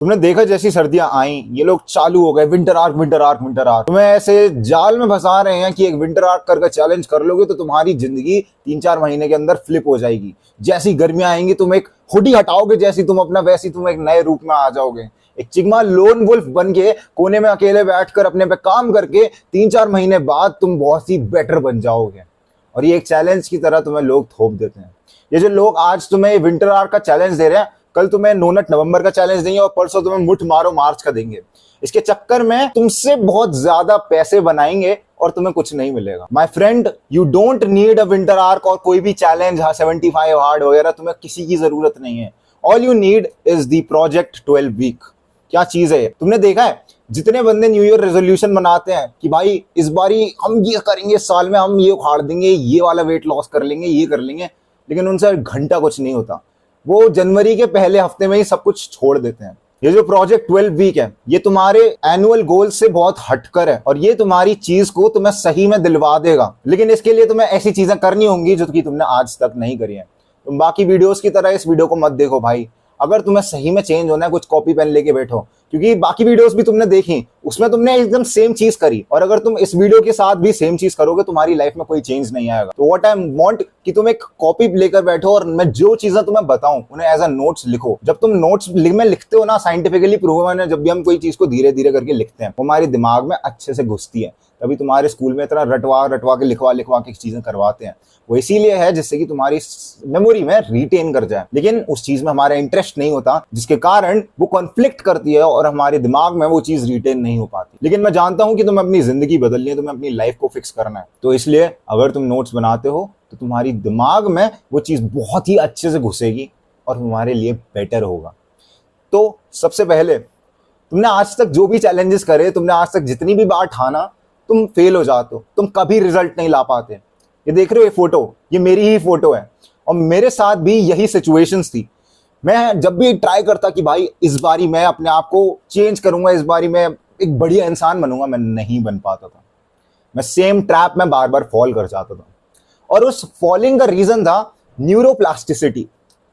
तुमने देखा जैसी सर्दियां आई ये लोग चालू हो गए winter arc winter arc winter arc. तुम्हें ऐसे जाल में फंसा रहे हैं कि एक विंटर आर्क करके चैलेंज कर लोगे तो तुम्हारी जिंदगी 3-4 महीने के अंदर फ्लिप हो जाएगी। जैसी गर्मियां आएंगी तुम एक हुडी हटाओगे जैसी तुम अपना, वैसी तुम एक नए रूप में आ जाओगे। एक चिग्मा लोन वुल्फ बन के कोने में अकेले बैठकर अपने पे काम करके 3-4 महीने बाद तुम बहुत ही बेटर बन जाओगे। और ये एक चैलेंज की तरह तुम्हें लोग थोप देते हैं। ये जो लोग आज तुम्हें विंटर आर्क का चैलेंज दे रहे हैं, कल तुम्हें नोनट नवंबर का चैलेंज देंगे और परसों तुम्हें मुठ मारो मार्च का देंगे। इसके चक्कर में तुमसे बहुत ज्यादा पैसे बनाएंगे और तुम्हें कुछ नहीं मिलेगा। My friend, you don't need a winter arc और कोई भी चैलेंज 75 हार्ड वगैरह, तुम्हें किसी की जरूरत नहीं है। All you need is the project 12 week. क्या चीज है? तुमने देखा है जितने बंदे न्यू ईयर रेजोल्यूशन बनाते हैं कि भाई इस बारी हम ये करेंगे, साल में हम ये उखाड़ देंगे, ये वाला वेट लॉस कर लेंगे, ये कर लेंगे, लेकिन उनसे घंटा कुछ नहीं होता। वो जनवरी के पहले हफ्ते में ही सब कुछ छोड़ देते हैं। ये जो प्रोजेक्ट 12 वीक है ये तुम्हारे एनुअल गोल से बहुत हटकर है और ये तुम्हारी चीज को तुम्हें सही में दिलवा देगा। लेकिन इसके लिए तुम्हें ऐसी चीजें करनी होंगी जो कि तुमने आज तक नहीं करी है। तुम बाकी वीडियोस की तरह इस वीडियो को मत देखो भाई। अगर तुम्हें सही में चेंज होना है, कुछ कॉपी पेन लेके बैठो, क्योंकि बाकी वीडियोस भी तुमने देखी, उसमें तुमने एकदम सेम चीज करी। और अगर तुम इस वीडियो के साथ भी सेम चीज करोगे तुम्हारी लाइफ में कोई चेंज नहीं आएगा। तो व्हाट आई वांट कि तुम एक कॉपी लेकर बैठो और मैं जो चीजें तुम्हें बताऊं उन्हें एज अ नोट्स लिखो। जब तुम नोट्स में लिखते हो ना, साइंटिफिकली प्रूवन है, जब भी हम कोई चीज को धीरे धीरे करके लिखते हैं वो हमारे दिमाग में अच्छे से घुसती है। तभी तुम्हारे स्कूल में इतना रटवा रटवा के लिखवा के चीजें करवाते हैं। वो इसीलिए है जिससे कि तुम्हारी मेमोरी में रिटेन कर जाए। लेकिन उस चीज में हमारा इंटरेस्ट नहीं होता, जिसके कारण वो कॉन्फ्लिक्ट करती है और हमारे दिमाग में वो चीज रिटेन नहीं हो पाती। लेकिन मैं जानता हूं कि तुम्हें अपनी जिंदगी बदलनी है, तुम्हें अपनी लाइफ को फिक्स करना है। तो इसलिए अगर तुम नोट्स बनाते हो तो तुम्हारी दिमाग में वो चीज बहुत ही अच्छे से घुसेगी और तुम्हारे लिए बेटर होगा। तो सबसे पहले तुमने आज तक जो भी चैलेंजेस करे, तुमने आज तक जितनी भी बार ठाना, तुम फेल हो जाते हो, तुम कभी रिजल्ट नहीं ला पाते। ये देख रहे हो ये फोटो, ये मेरी ही फोटो है और मेरे साथ भी यही सिचुएशंस थी। मैं जब भी ट्राई करता कि भाई इस बारी मैं अपने आप को चेंज करूंगा, इस बारी मैं एक बढ़िया इंसान बनूंगा, मैं नहीं बन पाता था। मैं सेम ट्रैप में बार बार फॉल कर जाता था और उस फॉलिंग का रीजन था न्यूरोप्लास्टिसिटी।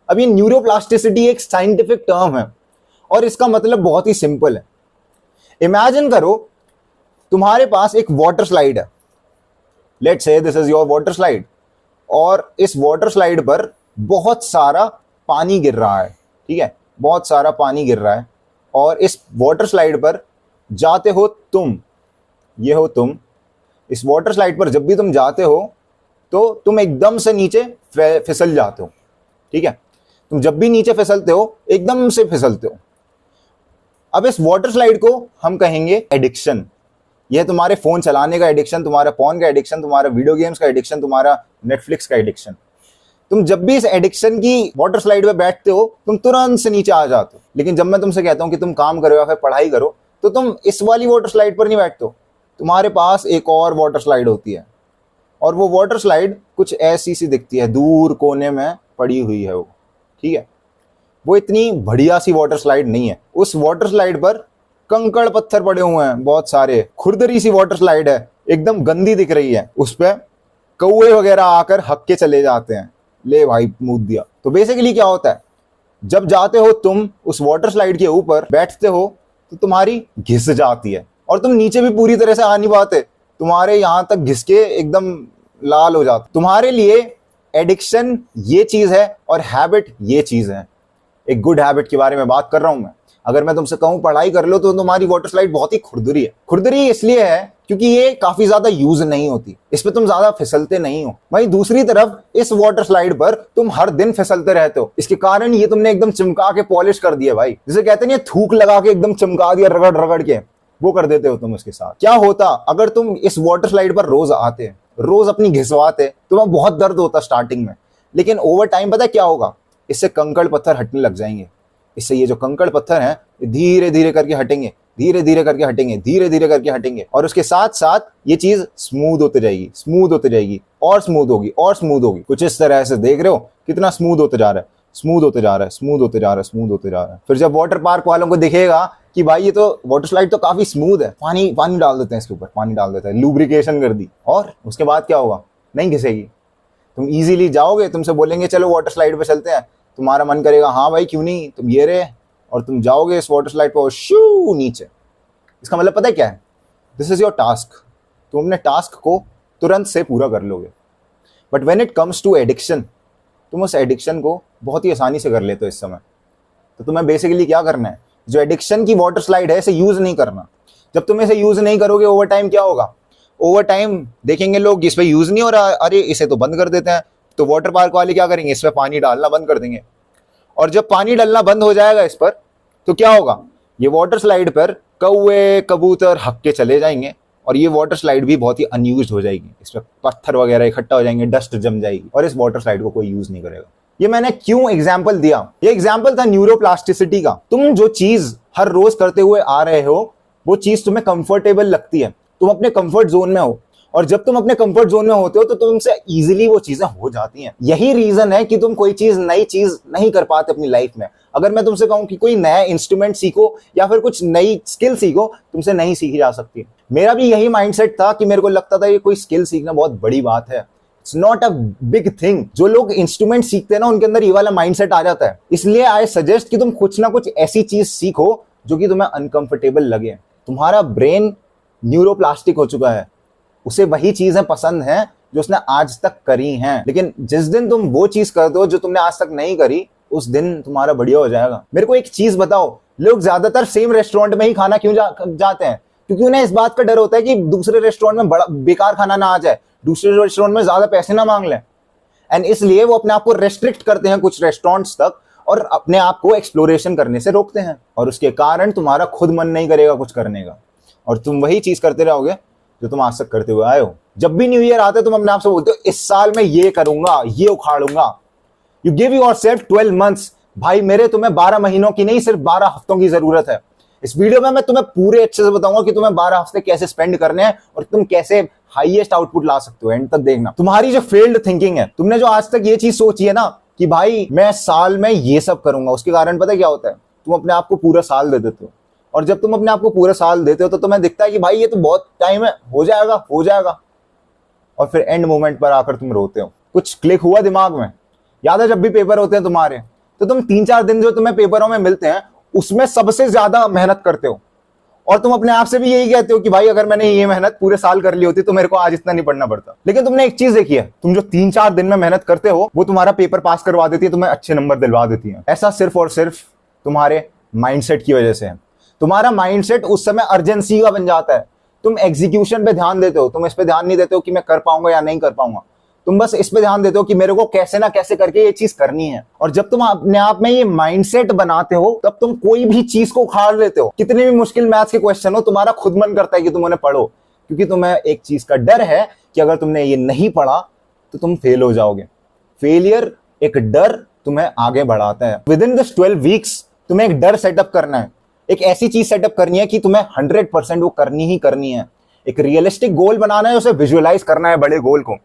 अब ये न्यूरोप्लास्टिसिटी एक साइंटिफिक टर्म है और इसका मतलब बहुत ही सिंपल है। इमेजिन करो तुम्हारे पास एक वाटर स्लाइड है। Let's say this is your water slide और इस वाटर स्लाइड पर बहुत सारा पानी गिर रहा है, ठीक है, बहुत सारा पानी गिर रहा है और इस वाटर स्लाइड पर जाते हो तुम, ये हो तुम। इस वाटर स्लाइड पर जब भी तुम जाते हो तो तुम एकदम से नीचे फिसल जाते हो, ठीक है। तुम जब भी नीचे फिसलते हो एकदम से फिसलते हो। अब इस वाटर स्लाइड को हम कहेंगे एडिक्शन। यह तुम्हारे फोन चलाने का एडिक्शन, तुम्हारा फोन का एडिक्शन, तुम्हारा वीडियो गेम्स का एडिक्शन, तुम्हारा नेटफ्लिक्स का एडिक्शन। तुम जब भी इस एडिक्शन की वाटर स्लाइड पे बैठते हो तुम तुरंत से नीचे आ जाते हो। लेकिन जब मैं तुमसे कहता हूं कि तुम काम करो या फिर पढ़ाई करो तो तुम इस वाली वाटर स्लाइड पर नहीं बैठते हो। तुम्हारे पास एक और वाटर स्लाइड होती है और वो वाटर स्लाइड कुछ ऐसी सी दिखती है, दूर कोने में पड़ी हुई है वो, ठीक है। वो इतनी बढ़िया सी वाटर स्लाइड नहीं है। उस वाटर स्लाइड पर कंकड़ पत्थर पड़े हुए हैं बहुत सारे, खुरदरी सी वाटर स्लाइड है, एकदम गंदी दिख रही है। उस पे कौवे वगैरह आकर हक के चले जाते हैं, ले भाई मूद दिया। तो बेसिकली क्या होता है, जब जाते हो तुम उस वाटर स्लाइड के ऊपर बैठते हो तो तुम्हारी घिस जाती है और तुम नीचे भी पूरी तरह से आ नहीं पाते, तुम्हारे यहां तक घिस के एकदम लाल हो जाते। तुम्हारे लिए एडिक्शन ये चीज है और हैबिट ये चीज है। एक गुड हैबिट के बारे में बात कर रहा हूं मैं। अगर मैं तुमसे कहूं पढ़ाई कर लो तो तुम्हारी वाटर स्लाइड बहुत ही खुरदुरी है। खुरदुरी इसलिए है क्योंकि ये काफी ज्यादा यूज नहीं होती, इस पे तुम ज्यादा फिसलते नहीं हो। वहीं दूसरी तरफ इस वाटर स्लाइड पर तुम हर दिन फिसलते रहते हो। इसके कारण ये तुमने एकदम चमका के पॉलिश कर दिया भाई, जिसे कहते नहीं, थूक लगा के एकदम चमका दिया, रगड़ रगड़ के, वो कर देते हो तुम। इसके साथ क्या होता अगर तुम इस वाटर स्लाइड पर रोज आते, रोज अपनी घिसवाते, तुम्हें बहुत दर्द होता स्टार्टिंग में, लेकिन ओवर टाइम पता है क्या होगा, इससे कंकड़ पत्थर हटने लग जाएंगे। इससे ये जो कंकड़ पत्थर हैं धीरे धीरे करके हटेंगे, धीरे धीरे करके हटेंगे, धीरे धीरे करके हटेंगे और उसके साथ साथ ये चीज स्मूथ होती जाएगी, स्मूथ होती जाएगी और स्मूथ होगी और स्मूथ होगी। कुछ इस तरह से देख रहे हो कितना स्मूथ होते जा रहा है, स्मूथ होते जा रहा है, स्मूथ होते जा रहा है, स्मूथ होते जा रहा है। फिर जब वाटर पार्क वालों को दिखेगा कि भाई ये तो वाटर स्लाइड तो काफी स्मूथ है, पानी पानी डाल देते हैं इसके ऊपर, पानी डाल देते हैं, लुब्रिकेशन कर दी, और उसके बाद क्या होगा, नहीं घिसेगी। तुम इजीली जाओगे, तुमसे बोलेंगे चलो वाटर स्लाइड पे चलते हैं, तुम्हारा मन करेगा हाँ भाई क्यों नहीं, तुम ये रहे और तुम जाओगे इस वाटर स्लाइड पर शू नीचे। इसका मतलब पता है क्या है? This is your task. तुम अपने टास्क को तुरंत से पूरा कर लोगे। But when it comes to addiction, तुम उस एडिक्शन को बहुत ही आसानी से कर लेते हो इस समय। तो तुम्हें बेसिकली क्या करना है, जो एडिक्शन की वाटर स्लाइड है इसे यूज नहीं करना। जब तुम इसे यूज नहीं करोगे, ओवर टाइम क्या होगा, ओवर टाइम देखेंगे लोग इस पे यूज नहीं हो रहा, अरे इसे तो बंद कर देते हैं, तो वाटर पार्क वाले क्या करेंगे, इस पे पानी डालना बंद कर देंगे। और जब पानी डालना बंद हो जाएगा इस पर, तो क्या होगा, ये वाटर स्लाइड पर कौवे कबूतर हक के चले जाएंगे और ये वाटर स्लाइड भी बहुत ही अनयूज्ड हो जाएगी। इस पर पत्थर वगैरह इकट्ठा हो जाएंगे, डस्ट जम जाएगी और इस वाटर स्लाइड को कोई यूज नहीं करेगा। ये मैंने क्यों एग्जाम्पल दिया, ये एग्जाम्पल था न्यूरोप्लास्टिसिटी का। तुम जो चीज हर रोज करते हुए आ रहे हो, वो चीज तुम्हें कंफर्टेबल लगती है, तुम अपने कंफर्ट जोन में हो, और जब तुम अपने कंफर्ट जोन में होते हो तो तुमसे इजीली वो चीजें हो जाती हैं। यही रीजन है कि तुम कोई चीज नई चीज नहीं कर पाते अपनी लाइफ में। अगर मैं तुमसे कहूं कि कोई नया इंस्ट्रूमेंट सीखो या फिर कुछ नई स्किल सीखो, तुमसे नहीं सीखी जा सकती। मेरा भी यही माइंडसेट था कि मेरे को लगता था ये कोई स्किल सीखना बहुत बड़ी बात है, it's not a big thing. जो लोग इंस्ट्रूमेंट सीखते हैं ना, उनके अंदर ये वाला माइंडसेट आ जाता है। इसलिए आई सजेस्ट कि तुम कुछ ना कुछ ऐसी चीज सीखो जो कि तुम्हें अनकंफर्टेबल लगे। तुम्हारा ब्रेन न्यूरोप्लास्टिक हो चुका है, उसे वही चीजें पसंद हैं जो उसने आज तक करी हैं। लेकिन जिस दिन तुम वो चीज कर दो जो तुमने आज तक नहीं करी, उस दिन तुम्हारा बढ़िया हो जाएगा। मेरे को एक चीज बताओ, लोग ज्यादातर सेम रेस्टोरेंट में ही खाना क्यों जाते हैं? क्योंकि उन्हें इस बात का डर होता है कि दूसरे रेस्टोरेंट में बड़ा बेकार खाना ना आ जाए, दूसरे रेस्टोरेंट में ज्यादा पैसे ना मांग लें, एंड इसलिए वो अपने आप को रेस्ट्रिक्ट करते हैं कुछ रेस्टोरेंट्स तक और अपने आप को एक्सप्लोरेशन करने से रोकते हैं। और उसके कारण तुम्हारा खुद मन नहीं करेगा कुछ करने का, और तुम वही चीज करते रहोगे जो तुम आज तक करते हुए आए हो। जब भी न्यू ईयर आता है, तुम अपने आप से बोलते हो इस साल में ये करूंगा, ये उखाड़ूंगा। You give yourself 12 months. भाई मेरे, तुम्हें 12 महीनों की नहीं, सिर्फ 12 हफ्तों की जरूरत है। इस वीडियो में मैं तुम्हें पूरे अच्छे से बताऊंगा कि तुम्हें 12 हफ्ते कैसे स्पेंड करने हैं और तुम कैसे हाईएस्ट आउटपुट ला सकते हो। एंड तक देखना। तुम्हारी जो फेल्ड थिंकिंग है, तुमने जो आज तक ये चीज सोची है ना कि भाई मैं साल में ये सब करूंगा, उसके कारण पता है क्या होता है, तुम अपने आप को पूरा साल दे देते हो। और जब तुम अपने आप को पूरा साल देते हो तो तुम्हें दिखता है कि भाई ये तो बहुत टाइम है, हो जाएगा हो जाएगा, और फिर एंड मोमेंट पर आकर तुम रोते हो। कुछ क्लिक हुआ दिमाग में? याद है जब भी पेपर होते हैं तुम्हारे, तो तुम 3-4 दिन जो तुम्हें पेपरों में मिलते हैं उसमें सबसे ज्यादा मेहनत करते हो, और तुम अपने आप से भी यही कहते हो कि भाई अगर मैंने ये मेहनत पूरे साल कर ली होती तो मेरे को आज इतना नहीं पढ़ना पड़ता। लेकिन तुमने एक चीज देखी है, तुम जो 3-4 दिन में मेहनत करते हो वो तुम्हारा पेपर पास करवा देती है, तुम्हें अच्छे नंबर दिलवा देती है। ऐसा सिर्फ और सिर्फ तुम्हारे माइंडसेट की वजह से है। तुम्हारा माइंडसेट उस समय अर्जेंसी का बन जाता है। तुम एग्जीक्यूशन पे ध्यान देते हो, तुम इस पे ध्यान नहीं देते हो कि मैं कर पाऊंगा या नहीं कर पाऊंगा। तुम बस इस पे ध्यान देते हो कि मेरे को कैसे ना कैसे करके ये चीज करनी है। और जब तुम अपने आप में ये माइंडसेट बनाते हो, तब तुम कोई भी चीज को उखाड़ लेते हो। कितने भी मुश्किल मैथ्स के क्वेश्चन हो, तुम्हारा खुद मन करता है कि तुम उन्हें पढ़ो, क्योंकि तुम्हें एक चीज का डर है कि अगर तुमने ये नहीं पढ़ा तो तुम फेल हो जाओगे। फेलियर एक डर तुम्हें आगे बढ़ाता है। विद इन दिस 12 वीक्स तुम्हें एक डर सेटअप करना है, एक ऐसी चीज सेटअप करनी है कि तुम्हें 100% वो करनी ही करनी है। एक रियलिस्टिक गोल बनाना है, उसे विजुअलाइज करना है, बड़े गोल को।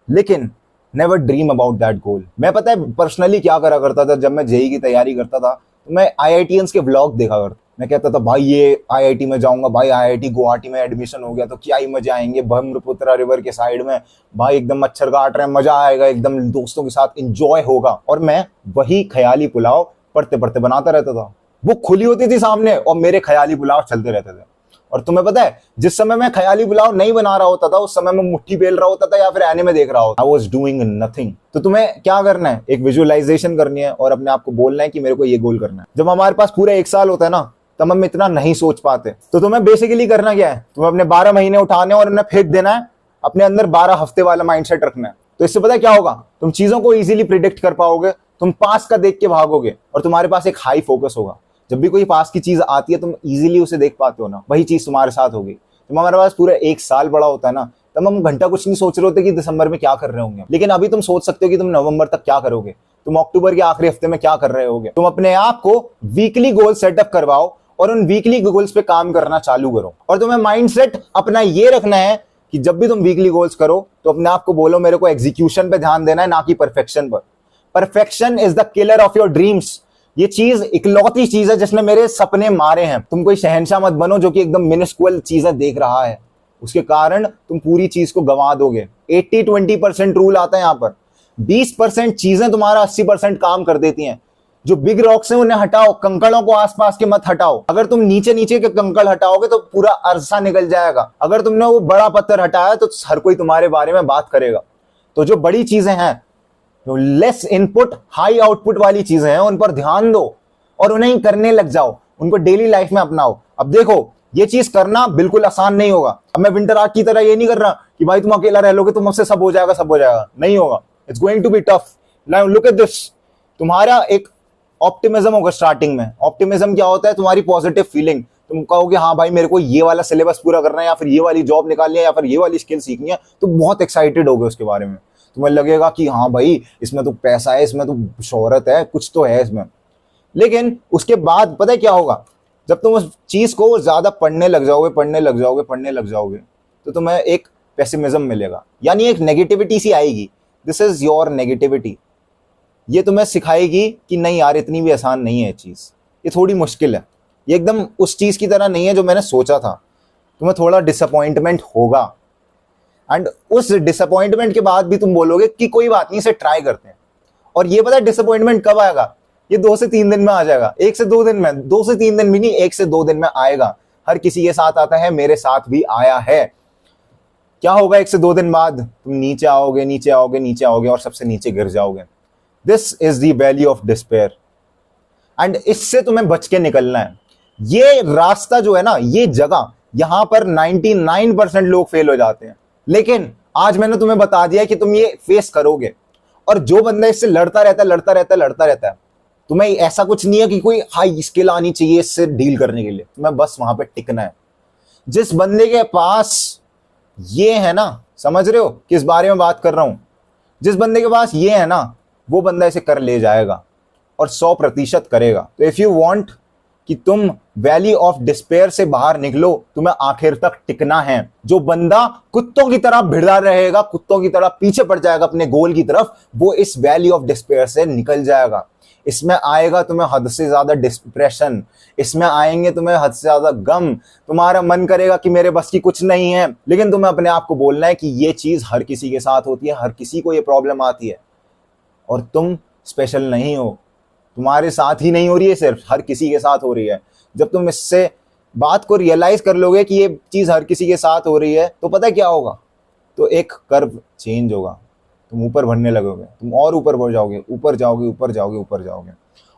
लेकिन never dream about that goal. मैं पता है पर्सनली क्या करा करता था, जब मैं जेईई की तैयारी करता था तो मैं आईआईटीएंस के व्लॉग देखा करता। मैं कहता था भाई ये आईआईटी में जाऊंगा, भाई आईआईटी गुवाहाटी में एडमिशन हो गया तो क्या ही मजे आएंगे, ब्रह्मपुत्र रिवर के साइड में भाई एकदम मच्छर काट रहे हैं, मजा आएगा, एकदम दोस्तों के साथ इंजॉय होगा। और मैं वही ख्याली पुलाव पढ़ते पढ़ते बनाता रहता था। वो खुली होती थी सामने और मेरे ख्याली पुलाव चलते रहते थे। और तुम्हें पता है जिस समय मैं ख्याली पुलाव नहीं बना रहा होता था, उस समय मैं मुट्ठी बेल रहा होता था या फिर एनिमे देख रहा होता। I was doing nothing. तो तुम्हें क्या करना है, एक विजुअलाइजेशन करनी है और अपने आप को बोलना है कि मेरे को ये गोल करना है। जब हमारे पास पूरा 1 साल होता है ना, तब हम इतना नहीं सोच पाते। तो तुम्हें बेसिकली करना क्या है, तुम्हें अपने 12 महीने उठाने और उन्हें फेंक देना है, अपने अंदर 12 हफ्ते वाला माइंडसेट रखना है। तो इससे पता है क्या होगा, तुम चीजों को इजीली प्रिडिक्ट कर पाओगे, तुम पास का देख के भागोगे और तुम्हारे पास एक हाई फोकस होगा। जब भी कोई पास की चीज आती है तुम इजीली उसे देख पाते हो ना, वही चीज तुम्हारे साथ होगी। जब हमारे पास पूरा 1 साल पड़ा होता है ना, तब हम घंटा कुछ नहीं सोच रहे होते कि दिसंबर में क्या कर रहे होंगे। लेकिन अभी तुम सोच सकते हो कि तुम नवंबर तक क्या करोगे, तुम अक्टूबर के आखिरी हफ्ते में क्या कर रहे होगे। तुम अपने आप को वीकली गोल सेटअप करवाओ और उन वीकली गोल्स पे काम करना चालू करो। और तुम्हें माइंडसेट अपना ये रखना है कि जब भी तुम वीकली गोल्स करो तो अपने आप को बोलो मेरे को एग्जीक्यूशन पे ध्यान देना है, ना कि परफेक्शन पर। Perfection is the killer of your dreams. ये चीज इकलौती चीज है जिसने मेरे सपने मारे हैं। तुम कोई शहंशाह मत बनो जो कि एकदम मिनिस्कुअल चीजें देख रहा है, उसके कारण तुम पूरी चीज को गंवा दोगे। 80-20% रूल आता है यहाँ पर। 20% चीजें तुम्हारा 80% काम कर देती हैं। जो बिग रॉक्स हैं उन्हें हटाओ, कंकड़ों को आसपास के मत हटाओ। अगर तुम नीचे नीचे के कंकड़ हटाओगे तो पूरा अरसा निकल जाएगा। अगर तुमने वो बड़ा पत्थर हटाया तो हर कोई तुम्हारे बारे में बात करेगा। तो जो बड़ी चीजें हैं, जो लेस इनपुट हाई आउटपुट वाली चीजें हैं, उन पर ध्यान दो और उन्हें करने लग जाओ, उनको डेली लाइफ में अपनाओ। अब देखो, ये चीज करना बिल्कुल आसान नहीं होगा। अब मैं विंटर आर्क की तरह ये नहीं कर रहा कि भाई तुम अकेला रह लोगे, तुम सब हो जाएगा, सब हो जाएगा, नहीं होगा। It's going to be tough. Now look at this, तुम्हारा एक ऑप्टिमिज्म होगा स्टार्टिंग में। ऑप्टिमिज्म क्या होता है? तुम्हारी पॉजिटिव फीलिंग। तुम कहोगे हाँ भाई मेरे को ये वाला सिलेबस पूरा करना है, या फिर ये वाली जॉब निकालनी है, या फिर ये वाली स्किल सीखनी है, तो बहुत एक्साइटेड होगे उसके बारे में। तुम्हें लगेगा कि हाँ भाई इसमें तो पैसा है, इसमें तो शोहरत है, कुछ तो है इसमें। लेकिन उसके बाद पता है क्या होगा? जब तुम उस चीज को ज्यादा पढ़ने लग जाओगे तो तुम्हें एक पेसिमिज्म मिलेगा, यानी एक नेगेटिविटी सी आएगी। This is your negativity. ये तुम्हें सिखाएगी कि नहीं यार इतनी भी आसान नहीं है ये चीज, ये थोड़ी मुश्किल है, ये एकदम उस चीज की तरह नहीं है जो मैंने सोचा था। तुम्हें थोड़ा डिसअपॉइंटमेंट होगा, एंड उस डिसअपॉइंटमेंट के बाद भी तुम बोलोगे कि कोई बात नहीं, इसे ट्राई करते हैं। और ये पता है डिसअपॉइंटमेंट कब आएगा? ये 2 से 3 दिन में आ जाएगा। 1 से 2 दिन में, 2 से 3 दिन भी नहीं, 1 से 2 दिन में आएगा। हर किसी के साथ आता है, मेरे साथ भी आया है। क्या होगा 1 से 2 दिन बाद? तुम नीचे आओगे और सबसे नीचे गिर जाओगे। This is the valley of despair, and इससे तुम्हें बच के निकलना है। ये रास्ता जो है ना, ये जगह, यहां पर 99% लोग फेल हो जाते हैं, लेकिन आज मैंने तुम्हें बता दिया कि तुम ये फेस करोगे। और जो बंदा इससे लड़ता रहता है, तुम्हें ऐसा कुछ नहीं है कि कोई हाई स्किल आनी चाहिए इससे डील करने के लिए, तुम्हें बस वहां पे टिकना है। जिस बंदे के पास ये है ना, समझ रहे हो किस बारे में बात कर रहा हूं? जिस बंदे के पास ये है ना, वो बंदा इसे कर ले जाएगा और 100% करेगा। तो इफ यू वांट कि तुम वैली ऑफ डिस्पेयर से बाहर निकलो, तुम्हें आखिर तक टिकना है। जो बंदा कुत्तों की तरह भिड़ा रहेगा, कुत्तों की तरह पीछे पड़ जाएगा अपने गोल की तरफ, वो इस वैली ऑफ डिस्पेयर से निकल जाएगा। इसमें आएगा तुम्हें हद से ज्यादा डिप्रेशन, इसमें आएंगे तुम्हें हद से ज्यादा गम, तुम्हारा मन करेगा कि मेरे बस की कुछ नहीं है। लेकिन तुम्हें अपने आप को बोलना है कि ये चीज हर किसी के साथ होती है, हर किसी को ये प्रॉब्लम आती है, और तुम स्पेशल नहीं हो। तुम्हारे साथ ही नहीं हो रही है, सिर्फ हर किसी के साथ हो रही है। जब तुम इससे बात को रियलाइज कर लोगे कि ये चीज हर किसी के साथ हो रही है, तो पता है क्या होगा? तो एक कर्व चेंज होगा, तुम ऊपर बढ़ने लगोगे, तुम और ऊपर बढ़ जाओगे, ऊपर जाओगे।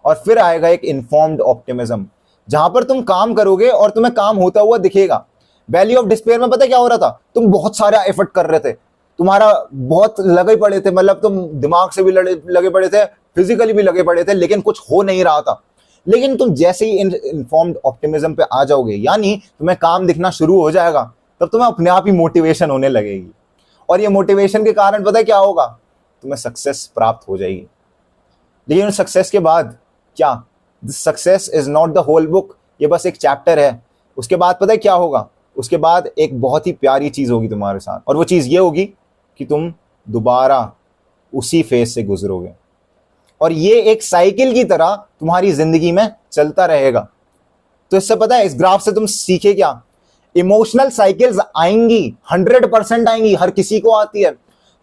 और फिर आएगा एक इन्फॉर्म्ड ऑप्टिमिज्म, जहां पर तुम काम करोगे और तुम्हें काम होता हुआ दिखेगा। वैली ऑफ डिस्पेयर में पता है क्या हो रहा था? तुम बहुत सारा एफर्ट कर रहे थे, तुम्हारा बहुत लगे पड़े थे, मतलब तुम दिमाग से भी लगे पड़े थे, फिजिकली भी लगे पड़े थे, लेकिन कुछ हो नहीं रहा था। लेकिन तुम जैसे ही इन्फॉर्म्ड ऑप्टिमिज्म पे आ जाओगे, यानी तुम्हें काम दिखना शुरू हो जाएगा, तब तुम्हें अपने आप ही मोटिवेशन होने लगेगी। और ये मोटिवेशन के कारण पता है क्या होगा? तुम्हें सक्सेस प्राप्त हो जाएगी। लेकिन सक्सेस के बाद क्या? Success is not the whole book, ये बस एक चैप्टर है। उसके बाद पता है क्या होगा? उसके बाद एक बहुत ही प्यारी चीज होगी तुम्हारे साथ, और वो चीज ये होगी कि तुम दोबारा उसी फेज से गुजरोगे, और ये एक साइकिल की तरह तुम्हारी जिंदगी में चलता रहेगा। तो इससे पता है, इस ग्राफ से तुम सीखे क्या? इमोशनल साइकिल्स आएंगी, 100% आएंगी, हर किसी को आती है।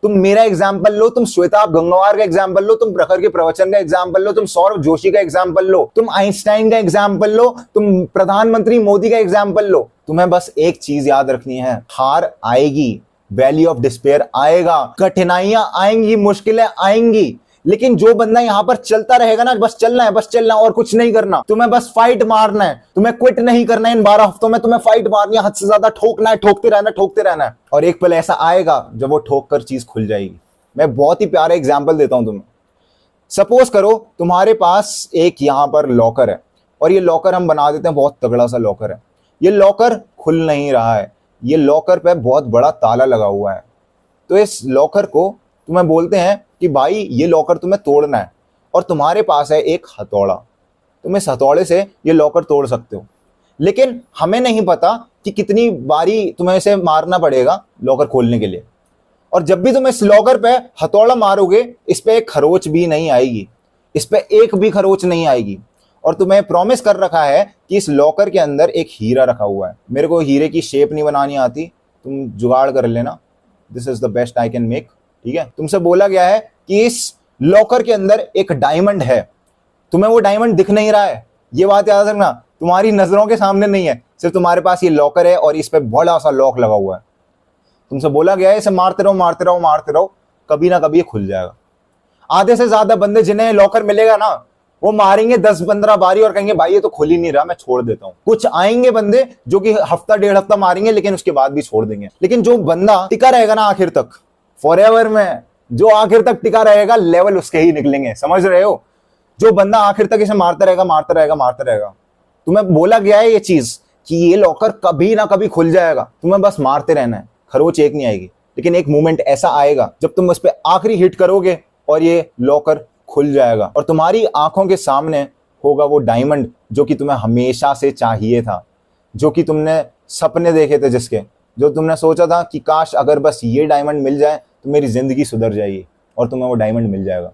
तुम मेरा एग्जाम्पल लो, तुम श्वेताब गंगवार का एग्जाम्पल लो, तुम प्रखर के प्रवचन का एग्जाम्पल लो, तुम सौरभ जोशी का एग्जाम्पल लो, तुम आइंस्टाइन का एग्जाम्पल लो, तुम प्रधानमंत्री मोदी का एग्जाम्पल लो। तुम्हें बस एक चीज याद रखनी है, हार आएगी, वैली ऑफ डिस्पेयर आएगा, कठिनाइयां आएंगी, मुश्किलें आएंगी, लेकिन जो बंदा यहां पर चलता रहेगा ना, बस चलना है और कुछ नहीं करना, तुम्हें बस फाइट मारना है, तुम्हें क्विट नहीं करना है। इन 12 हफ्तों में तुम्हें फाइट मारनी है, हद से ज्यादा ठोकना है, ठोकते रहना है। और एक पल ऐसा आएगा जब वो ठोक कर चीज खुल जाएगी। मैं बहुत ही प्यारा एग्जाम्पल देता हूं तुम्हें। सपोज करो तुम्हारे पास एक यहां पर लॉकर है, और ये लॉकर हम बना देते हैं, बहुत तगड़ा सा लॉकर है। ये लॉकर खुल नहीं रहा है, ये लॉकर पे बहुत बड़ा ताला लगा हुआ है। तो इस लॉकर को तुम्हें बोलते हैं कि भाई ये लॉकर तुम्हें तोड़ना है, और तुम्हारे पास है एक हथौड़ा, तुम इस हथौड़े से ये लॉकर तोड़ सकते हो। लेकिन हमें नहीं पता कि कितनी बारी तुम्हें इसे मारना पड़ेगा लॉकर खोलने के लिए। और जब भी तुम इस लॉकर पे हथौड़ा मारोगे, इस पे एक खरोच भी नहीं आएगी, इस पे एक भी खरोच नहीं आएगी। और तुम्हें प्रॉमिस कर रखा है कि इस लॉकर के अंदर एक हीरा रखा हुआ है। मेरे को हीरे की शेप नहीं बनानी आती, तुम जुगाड़ कर लेना, this is the best I can make. ठीक है, तुमसे बोला गया है कि इस लॉकर के अंदर एक डायमंड है, तुम्हें वो डायमंड दिख नहीं रहा है, ये बात याद रखना, तुम्हारी नजरों के सामने नहीं है, सिर्फ तुम्हारे पास ये लॉकर है और इस पे बड़ा सा लॉक लगा हुआ है। तुमसे बोला गया है इसे मारते रहो मारते रहो मारते रहो, कभी ना कभी ये खुल जाएगा। आधे से ज्यादा बंदे जिन्हें लॉकर मिलेगा ना, वो मारेंगे 10-15 बारी और कहेंगे भाई ये तो खुल ही नहीं रहा, मैं छोड़ देता हूं। कुछ आएंगे बंदे जो कि हफ्ता 1.5 हफ्ता मारेंगे लेकिन उसके बाद भी छोड़ देंगे। लेकिन जो बंदा टिका रहेगा ना आखिर तक, फॉरएवर में जो आखिर तक टिका रहेगा, लेवल उसके ही निकलेंगे, समझ रहे हो? जो बंदा आखिर तक इसे मारता रहेगा मारता रहेगा मारता रहेगा, तुम्हें बोला गया है ये चीज कि ये लॉकर कभी ना कभी खुल जाएगा, तुम्हें बस मारते रहना है, खरोच एक नहीं आएगी। लेकिन एक मोमेंट ऐसा आएगा जब तुम उस पर आखिरी हिट करोगे और ये लॉकर खुल जाएगा और तुम्हारी आंखों के सामने होगा वो डायमंड जो कि तुम्हें हमेशा से चाहिए था, जो कि तुमने सपने देखे थे, जिसके जो तुमने सोचा था कि काश अगर बस ये डायमंड मिल जाए तो मेरी जिंदगी सुधर जाएगी, और तुम्हें वो डायमंड मिल जाएगा।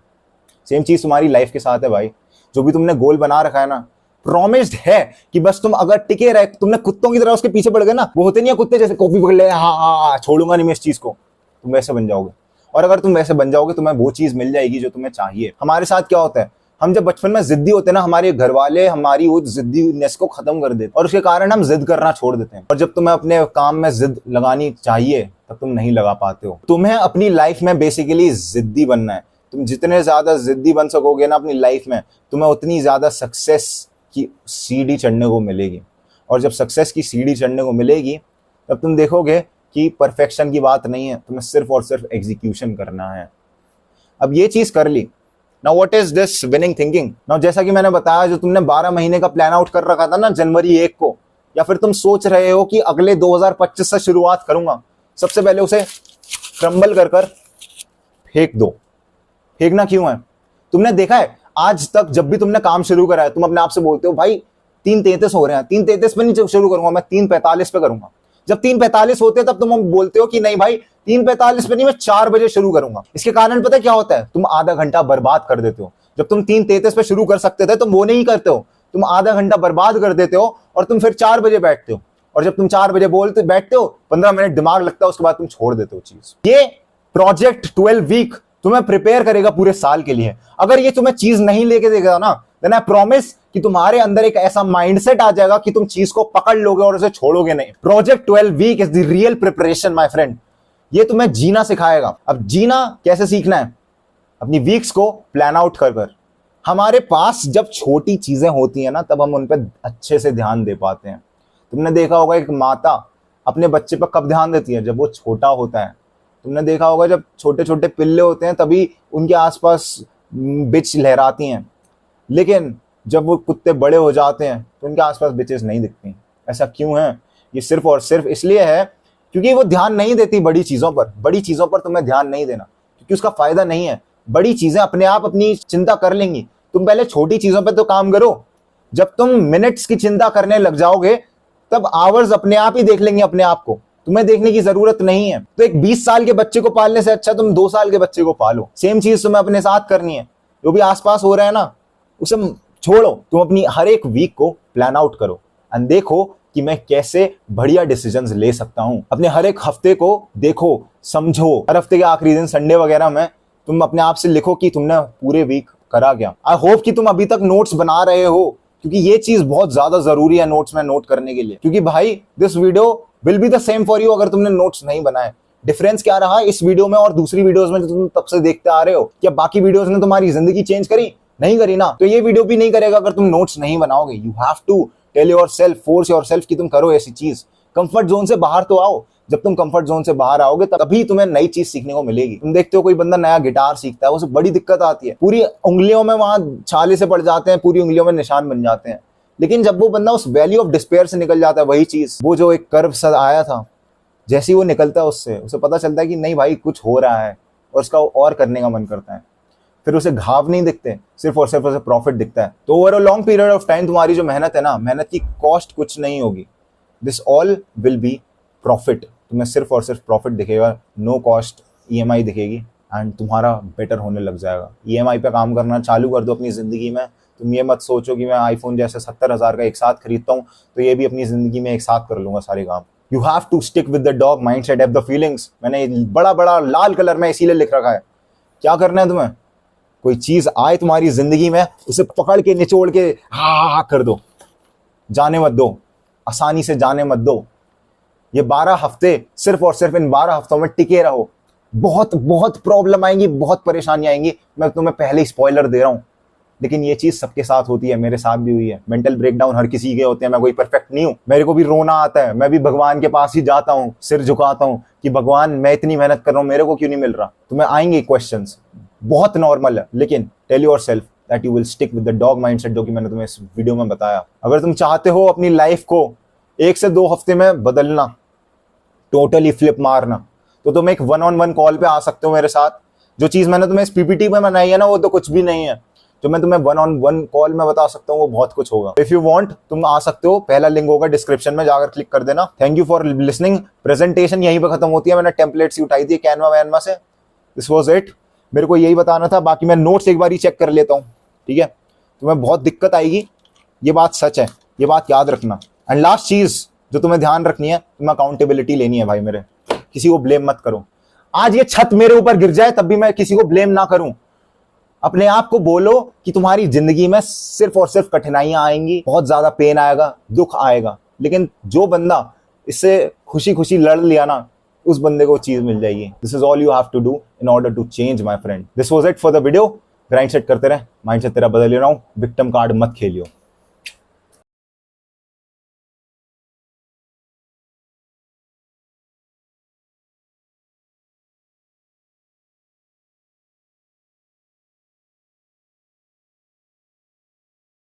सेम चीज तुम्हारी लाइफ के साथ है भाई। जो भी तुमने गोल बना रखा है ना, प्रॉमिस्ड है कि बस तुम अगर टिके रहे, तुमने कुत्तों की तरह उसके पीछे पड़ गए ना, वो होते नहीं है कुत्ते जैसे कॉपी पकड़ ले, हाँ छोड़ूंगा नहीं मैं इस चीज को, तुम वैसे बन जाओगे। और अगर तुम वैसे बन जाओगे तुम्हें वो चीज मिल जाएगी जो तुम्हें चाहिए। हमारे साथ क्या होता है, हम जब बचपन में जिद्दी होते हैं ना, हमारे घर वाले हमारी वो जिद्दीनेस को खत्म कर देते और उसके कारण हम जिद करना छोड़ देते हैं। और जब तुम्हें अपने काम में जिद लगानी चाहिए तब तुम नहीं लगा पाते हो। तुम्हें अपनी लाइफ में बेसिकली जिद्दी बनना है। तुम जितने ज्यादा जिद्दी बन सकोगे ना अपनी लाइफ में, तुम्हें उतनी ज्यादा सक्सेस की सीढ़ी चढ़ने को मिलेगी। और जब सक्सेस की सीढ़ी चढ़ने को मिलेगी तब तुम देखोगे कि परफेक्शन की बात नहीं है, तुम्हें सिर्फ और सिर्फ एग्जीक्यूशन करना है। अब ये चीज कर ली, now what is this winning thinking? Now जैसा कि मैंने बताया, जो तुमने 12 महीने का प्लान आउट कर रखा था ना जनवरी 1 को, या फिर तुम सोच रहे हो कि अगले 2025 से शुरुआत करूंगा, सबसे पहले उसे क्रम्बल कर कर फेंक दो। फेंकना क्यों है? तुमने देखा है आज तक जब भी तुमने काम शुरू करा है, तुम अपने आप से बोलते हो भाई 3:33 हो रहे हैं, 3:33 पे नहीं शुरू करूंगा, मैं 3:45 पे करूंगा। जब 3:45 होते तब तुम बोलते हो कि नहीं भाई 3:45 पे नहीं, मैं 4 बजे शुरू करूंगा। इसके कारण पता क्या होता है? तुम आधा घंटा बर्बाद कर देते हो। जब तुम 3:33 पे शुरू कर सकते थे तुम वो नहीं करते हो, तुम आधा घंटा बर्बाद कर देते हो और तुम फिर 4 बजे बैठते हो। और जब तुम 4 बजे बोलते बैठते हो, 15 मिनट दिमाग लगता है, उसके बाद तुम छोड़ देते हो चीज। ये प्रोजेक्ट 12 वीक तुम्हें प्रिपेयर करेगा पूरे साल के लिए। अगर ये तुम्हें चीज नहीं लेके देगा ना, देन आई प्रॉमिस कि तुम्हारे अंदर एक ऐसा माइंडसेट आ जाएगा कि तुम चीज को पकड़ लोगे और उसे छोड़ोगे नहीं। Project 12 week is the real preparation my friend. ये तुम्हें जीना सिखाएगा। अब जीना कैसे सीखना है? अपनी वीक्स को प्लान आउट कर कर। हमारे पास जब छोटी चीजें होती हैं ना, तब हम उन पर अच्छे से ध्यान दे पाते हैं। तुमने देखा होगा एक माता अपने बच्चे पर कब ध्यान देती है? जब वो छोटा होता है। तुमने देखा होगा जब छोटे छोटे पिल्ले होते हैं तभी उनके आसपास बिच लहराती हैं, लेकिन जब वो कुत्ते बड़े हो जाते हैं तो उनके आसपास बिचेस नहीं दिखती। ऐसा क्यों है? ये सिर्फ और सिर्फ इसलिए है क्योंकि वो ध्यान नहीं देती बड़ी चीजों पर। बड़ी चीजों पर तुम्हें ध्यान नहीं देना क्योंकि उसका फायदा नहीं है। बड़ी चीजें अपने आप अपनी चिंता कर लेंगी। तुम पहले छोटी चीजों पर तो काम करो। जब तुम मिनट्स की चिंता करने लग जाओगे तब आवर्स अपने आप ही देख लेंगे अपने आप को। तुम्हें देखने की जरूरत नहीं है। तो एक 20 साल के बच्चे को पालने से अच्छा तुम 2 साल के बच्चे को पालो। सेम चीज तुम्हें अपने साथ करनी है। जो भी आसपास हो रहा है ना, उसे छोड़ो। तुम अपनी हर एक वीक को प्लान आउट करो एंड देखो कि मैं कैसे बढ़िया डिसीजंस ले सकता हूं। अपने हर एक हफ्ते को देखो, समझो। हर हफ्ते के आखिरी दिन संडे वगैरह में तुम अपने आप से लिखो कि तुमने पूरे वीक करा क्या। आई होप कि तुम अभी तक नोट्स बना रहे हो, क्योंकि ये चीज बहुत ज्यादा जरूरी है नोट्स में नोट करने के लिए। क्योंकि भाई this video will be the same for you अगर तुमने नोट्स नहीं बनाए। डिफरेंस क्या रहा इस वीडियो में और दूसरी वीडियोस में जो तुम तब से देखते आ रहे हो? क्या बाकी वीडियोस ने तुम्हारी जिंदगी चेंज करी? नहीं करी ना। तो ये वीडियो भी नहीं करेगा अगर तुम नोट्स नहीं बनाओगे। You have to tell yourself, force yourself कि तुम करो ऐसी चीज। कंफर्ट जोन से बाहर तो आओ। जब तुम कंफर्ट जोन से बाहर आओगे तभी तुम्हें नई चीज सीखने को मिलेगी। तुम देखते हो कोई बंदा नया गिटार सीखता है, उसे बड़ी दिक्कत आती है, पूरी उंगलियों में वहां छाले से पड़ जाते हैं, पूरी उंगलियों में निशान बन जाते हैं। लेकिन जब वो बंदा उस वैली ऑफ डिस्पेयर से निकल जाता है, वही चीज, वो जो एक कर्व सा आया था, जैसे ही वो निकलता है उससे, उसे पता चलता है कि नहीं भाई कुछ हो रहा है और उसका और करने का मन करता है। फिर उसे घाव नहीं दिखते, सिर्फ और सिर्फ उसे प्रॉफिट दिखता है। तो over a long period of time तुम्हारी जो मेहनत है ना, मेहनत की कॉस्ट कुछ नहीं होगी। This all will be profit. तुम्हें सिर्फ और सिर्फ प्रॉफिट दिखेगा, नो कॉस्ट EMI दिखेगी एंड तुम्हारा बेटर होने लग जाएगा। EMI पे काम करना चालू कर दो अपनी जिंदगी में। तुम ये मत सोचो कि मैं आईफोन जैसे 70,000 का एक साथ खरीदता हूँ तो ये भी अपनी जिंदगी में एक साथ कर लूंगा सारे काम। You have to stick with the dog mind set, have the feelings. मैंने बड़ा बड़ा लाल कलर में इसीलिए लिख रखा है। क्या करना है तुम्हें? कोई चीज आए तुम्हारी जिंदगी में, उसे पकड़ के निचोड़ के हा कर दो, जाने मत दो, आसानी से जाने मत दो। ये 12 हफ्ते सिर्फ और सिर्फ इन 12 हफ्तों में टिके रहो। बहुत बहुत प्रॉब्लम आएंगी, बहुत परेशानी आएंगी, मैं तुम्हें पहले ही स्पॉइलर दे रहा हूं। लेकिन ये चीज सबके साथ होती है, मेरे साथ भी हुई है। मेंटल ब्रेकडाउन हर किसी के होते हैं, मैं कोई परफेक्ट नहीं हूं, मेरे को भी रोना आता है, मैं भी भगवान के पास ही जाता हूं, सिर झुकाता हूं कि भगवान मैं इतनी मेहनत कर रहा हूं, मेरे को क्यों नहीं मिल रहा। तुम्हें आएंगे क्वेश्चंस, बहुत नॉर्मल है, लेकिन tell yourself that you will stick with the dog mindset, जो कि मैंने तुम्हें इस वीडियो में बताया। अगर तुम चाहते हो अपनी लाइफ को 1 से 2 हफ्ते में बदलना, टोटली फ्लिप मारना, तो तुम एक 1-on-1 कॉल पे आ सकते हो मेरे साथ। जो चीज मैंने तुम्हें इस पीपीटी में बनाई है ना, वो तो कुछ भी नहीं है। जो मैं तुम्हें 1-on-1 कॉल में बता सकता हूँ वो बहुत कुछ होगा। इफ यू वांट तुम आ सकते हो, पहला लिंक होगा डिस्क्रिप्शन में, जाकर क्लिक कर देना। Thank you for listening. Presentation यहीं पे खत्म होती है, मैंने टेम्पलेट्स ही उठाई थी कैनवा वैनवा से। दिस वाज इट, मेरे को यही बताना था। बाकी मैं नोट्स एक बार ही चेक कर लेता हूँ, ठीक है। तुम्हें बहुत दिक्कत आएगी, ये बात सच है, ये बात याद रखना। एंड लास्ट चीज जो तुम्हें ध्यान रखनी है, तुम्हें अकाउंटेबिलिटी लेनी है भाई मेरे। किसी को ब्लेम मत करो। आज ये छत मेरे ऊपर गिर जाए तब भी मैं किसी को ब्लेम ना करूं। अपने आप को बोलो कि तुम्हारी जिंदगी में सिर्फ और सिर्फ कठिनाइयां आएंगी, बहुत ज्यादा पेन आएगा, दुख आएगा, लेकिन जो बंदा इससे खुशी खुशी लड़ लिया ना, उस बंदे को चीज मिल जाएगी। This is all you have to do in order to change my friend. This was it for the video. Grind set करते रहे, माइंडसेट तेरा बदल ले रहा हूं, विक्टिम कार्ड मत खेलियो।